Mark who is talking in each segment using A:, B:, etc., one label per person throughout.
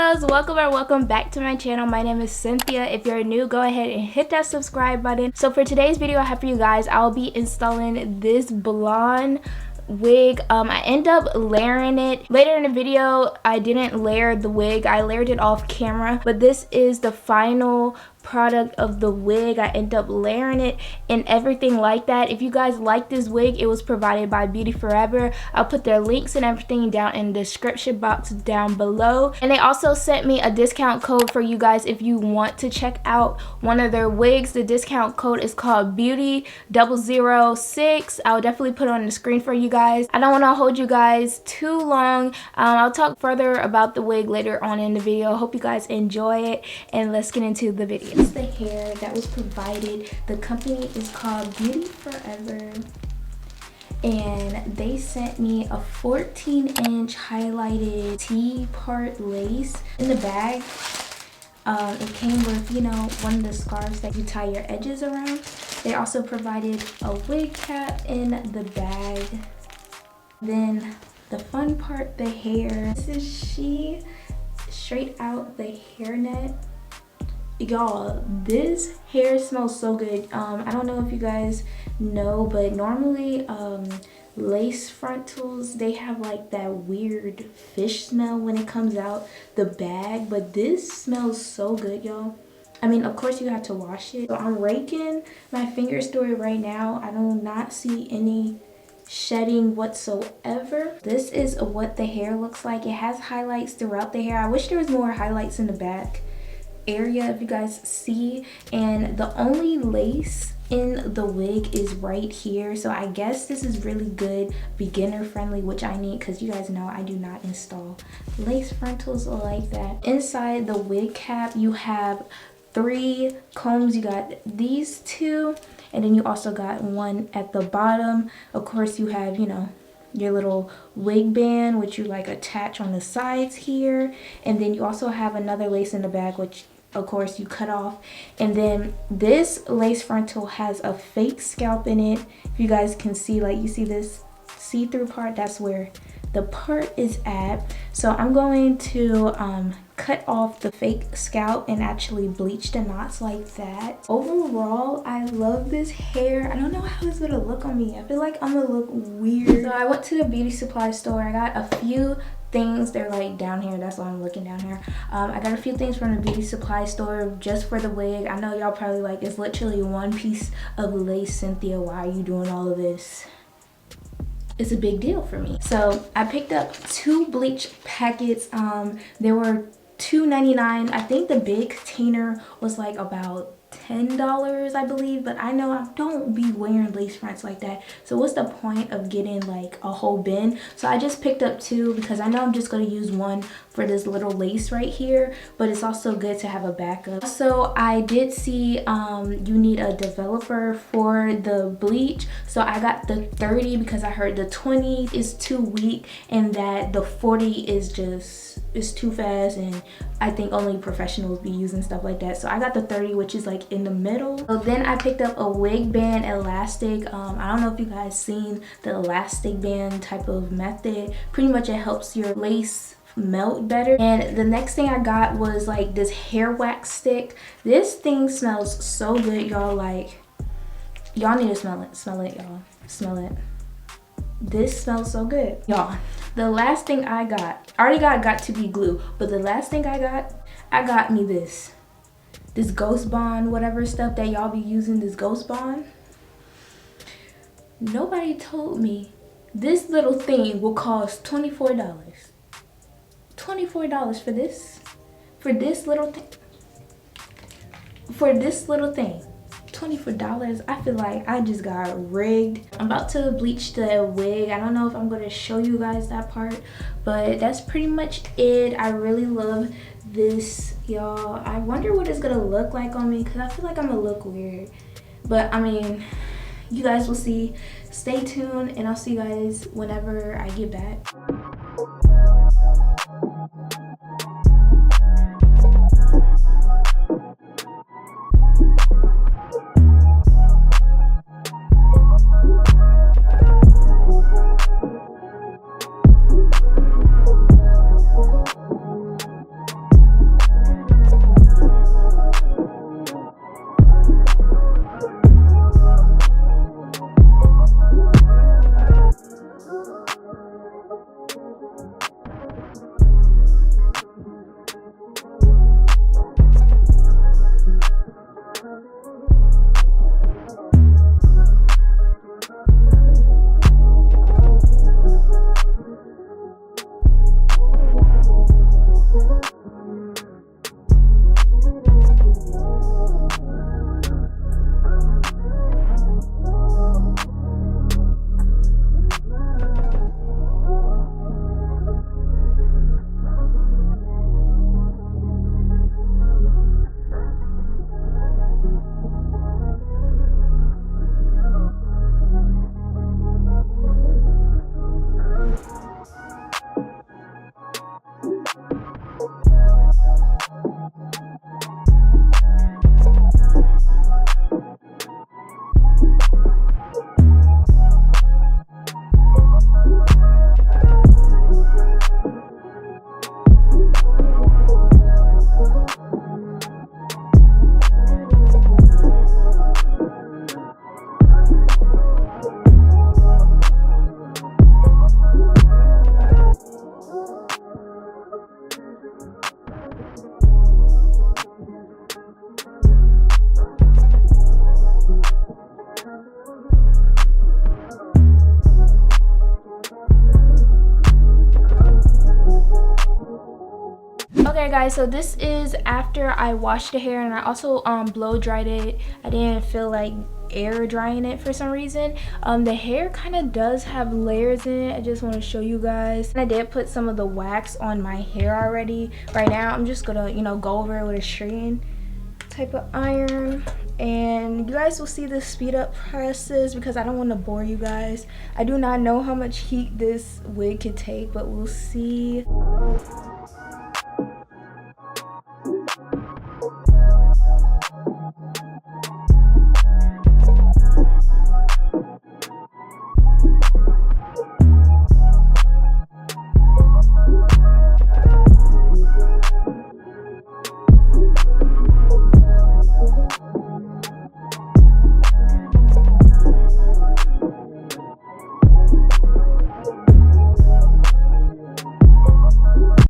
A: loves, welcome back to my channel. My name is Cynthia. If you're new, go ahead and hit that subscribe button. So for today's video I have for you guys, I'll be installing this blonde wig. I end up layering it later in the video. I didn't layer the wig, I layered it off camera, but this is the final product of the wig. I end up layering it and everything like that. If you guys like this wig, it was provided by Beauty Forever. I'll put their links and everything down in the description box down below, and they also sent me a discount code for you guys if you want to check out one of their wigs. The discount code is called Beauty 006. I'll definitely put it on the screen for you guys. I don't want to hold you guys too long. I'll talk further about the wig later on in the video. Hope you guys enjoy it, and let's get into the video. It's the hair that was provided. The company is called Beauty Forever, and they sent me a 14-inch highlighted T-part lace in the bag. It came with, you know, one of the scarves that you tie your edges around. They also provided a wig cap in the bag. Then the fun part, the hair. This is she, straight out the hairnet. Y'all, this hair smells so good. I don't know if you guys know, but normally lace frontals, they have like that weird fish smell when it comes out the bag, but this smells so good, y'all. I mean, of course you have to wash it. So I'm raking my fingers through it right now. I do not see any shedding whatsoever. This is what the hair looks like. It has highlights throughout the hair. I wish there was more highlights in the back area, if you guys see, and the only lace in the wig is right here. So I guess this is really good, beginner friendly, which I need because you guys know I do not install lace frontals like that. Inside the wig cap you have 3 combs. You got these 2, and then you also got one at the bottom. Of course you have, you know, your little wig band, which you like attach on the sides here, and then you also have another lace in the back, which of course you cut off. And then this lace frontal has a fake scalp in it. If you guys can see, like, you see this see-through part, that's where the part is at. So I'm going to cut off the fake scalp and actually bleach the knots like that. Overall, I love this hair. I don't know how it's gonna look on me. I feel like I'm gonna look weird. So I went to the beauty supply store. I got a few things. They're like down here, that's why I'm looking down here. I got a few things from the beauty supply store just for the wig. I know y'all probably like, it's literally one piece of lace, Cynthia, why are you doing all of this? It's a big deal for me. So I picked up 2 bleach packets. There were $2.99. I think the big container was like about $10, I believe, but I know I don't be wearing lace fronts like that, so what's the point of getting like a whole bin? So I just picked up 2 because I know I'm just going to use one for this little lace right here, but it's also good to have a backup. So I did see you need a developer for the bleach, so I got the 30 because I heard the 20 is too weak and that the 40 is just, it's too fast, and I think only professionals be using stuff like that. So I got the 30, which is like in the middle. So then I picked up a wig band elastic. I don't know if you guys seen the elastic band type of method. Pretty much it helps your lace melt better. And the next thing I got was like this hair wax stick. This thing smells so good, y'all. Like, y'all need to smell it. Smell it, y'all. Smell it. This smells so good, y'all. The last thing I got, I already got to be glue, but the last thing I got me this Ghost Bond, whatever stuff that y'all be using, this Ghost Bond. Nobody told me this little thing will cost $24. $24 for this? For this little thing? For this little thing? $24. I feel like I just got rigged. I'm about to bleach the wig. I don't know if I'm going to show you guys that part, but that's pretty much it. I really love this, y'all. I wonder what it's gonna look like on me because I feel like I'm gonna look weird, but I mean, you guys will see. Stay tuned, and I'll see you guys whenever I get back. Okay guys, so this is after I washed the hair, and I also blow dried it. I didn't feel like air drying it for some reason. The hair kind of does have layers in it. I just want to show you guys. And I did put some of the wax on my hair already. Right now I'm just gonna, you know, go over it with a string type of iron, and you guys will see the speed up process because I don't want to bore you guys. I do not know how much heat this wig could take, but we'll see.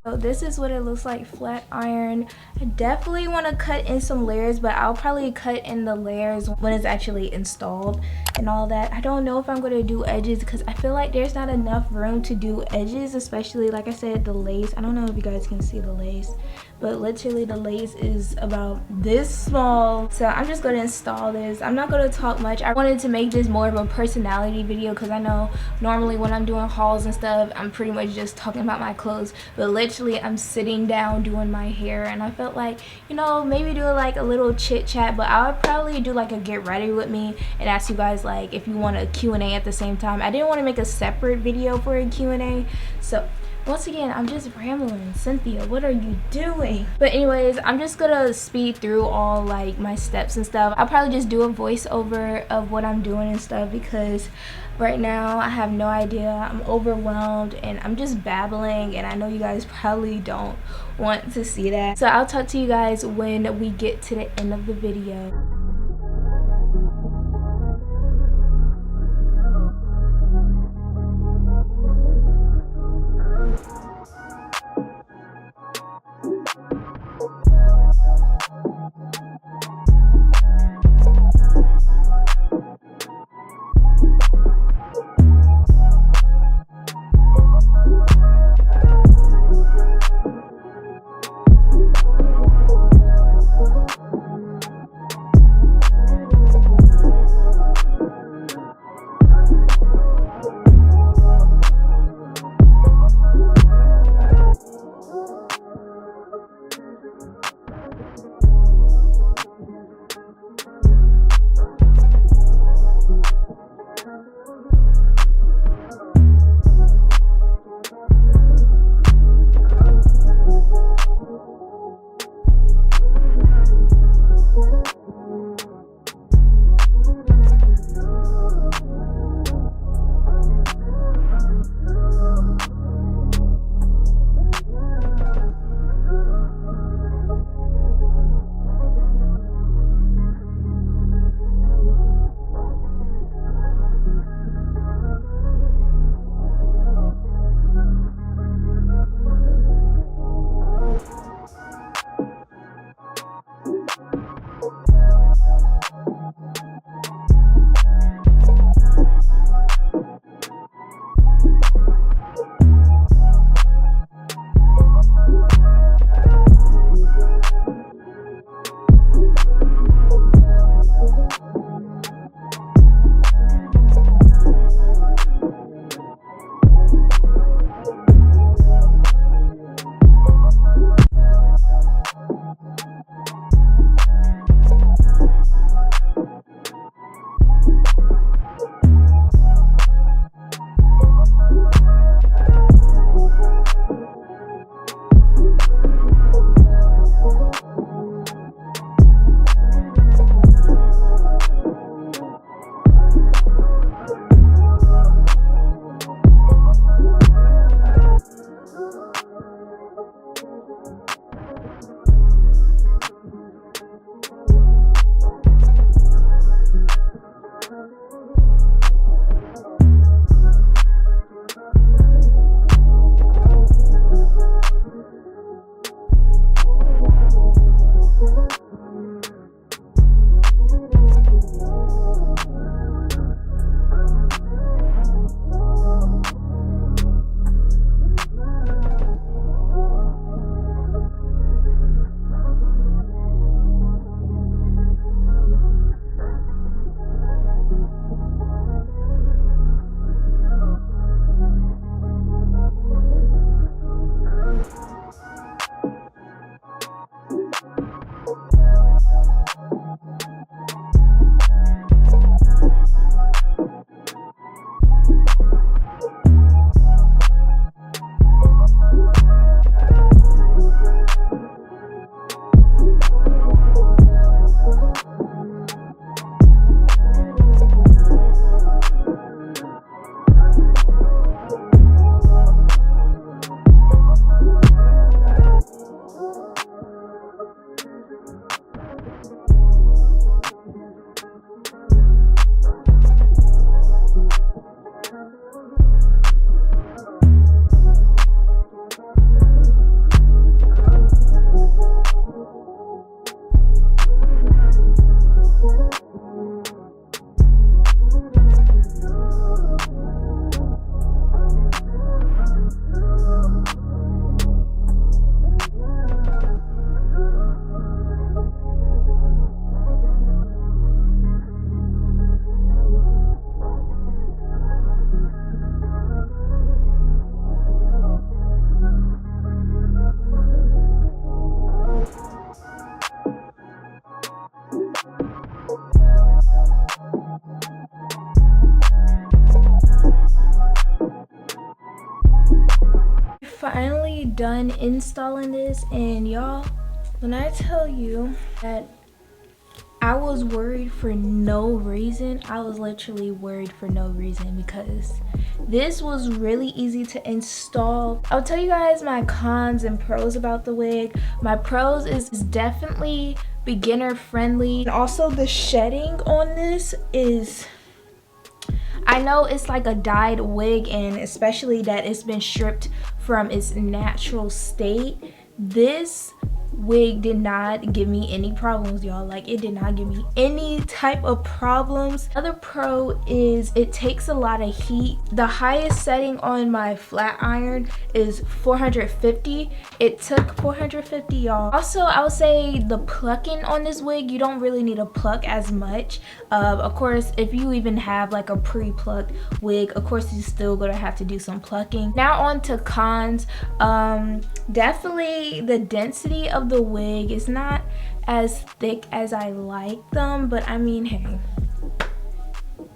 A: So this is what it looks like flat iron. I definitely want to cut in some layers, but I'll probably cut in the layers when it's actually installed and all that. I don't know if I'm going to do edges because I feel like there's not enough room to do edges, especially like I said, the lace. I don't know if you guys can see the lace, but literally the lace is about this small. So I'm just going to install this. I'm not going to talk much. I wanted to make this more of a personality video because I know normally when I'm doing hauls and stuff, I'm pretty much just talking about my clothes, but literally I'm sitting down doing my hair, and I felt like, you know, maybe do like a little chit chat, but I would probably do like a get ready with me and ask you guys like if you want a Q&A at the same time. I didn't want to make a separate video for a Q&A, so once again, I'm just rambling. Cynthia, what are you doing? But anyways, I'm just gonna speed through all like my steps and stuff. I'll probably just do a voiceover of what I'm doing and stuff because right now I have no idea. I'm overwhelmed and I'm just babbling, and I know you guys probably don't want to see that. So I'll talk to you guys when we get to the end of the video. done installing this, and y'all, when I tell you that I was worried for no reason, I was literally worried for no reason, because this was really easy to install. I'll tell you guys my cons and pros about the wig. My pros is definitely beginner friendly, and also the shedding on this is, I know it's like a dyed wig, and especially that it's been stripped from its natural state. This wig did not give me any problems, y'all. Like, it did not give me any type of problems. Another pro is it takes a lot of heat. The highest setting on my flat iron is 450. It took 450, y'all. Also, I would say the plucking on this wig, you don't really need to pluck as much. Of course, if you even have like a pre-plucked wig, of course you're still gonna have to do some plucking. Now on to cons. Definitely the density of the wig is not as thick as I like them, but I mean, hey,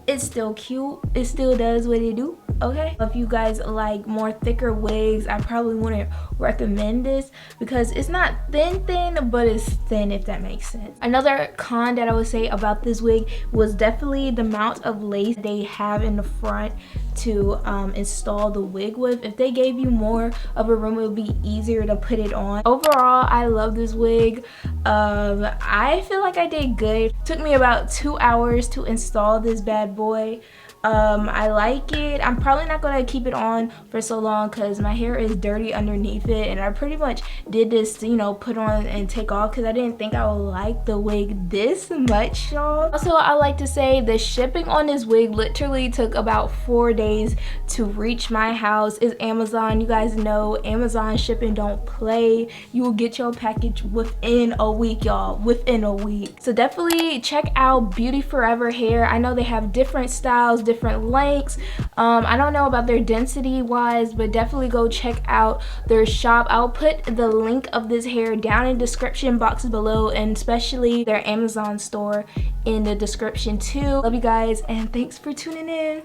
A: it's still cute. It still does what it do. Okay, if you guys like more thicker wigs, I probably wouldn't recommend this, because it's not thin, but it's thin, if that makes sense. Another con that I would say about this wig was definitely the amount of lace they have in the front to install the wig with. If they gave you more of a room, it would be easier to put it on. Overall, I love this wig. I feel like I did good. It took me about 2 hours to install this bad boy. I like it. I'm probably not gonna keep it on for so long because my hair is dirty underneath it, and I pretty much did this to, you know, put on and take off, because I didn't think I would like the wig this much, y'all. Also, I like to say the shipping on this wig literally took about 4 days to reach my house. It's Amazon. You guys know Amazon shipping don't play. You will get your package within a week, y'all, within a week. So definitely check out Beauty Forever hair. I know they have different styles, different lengths. I don't know about their density wise, but definitely go check out their shop. I'll put the link of this hair down in the description box below, and especially their Amazon store in the description too. Love you guys, and thanks for tuning in.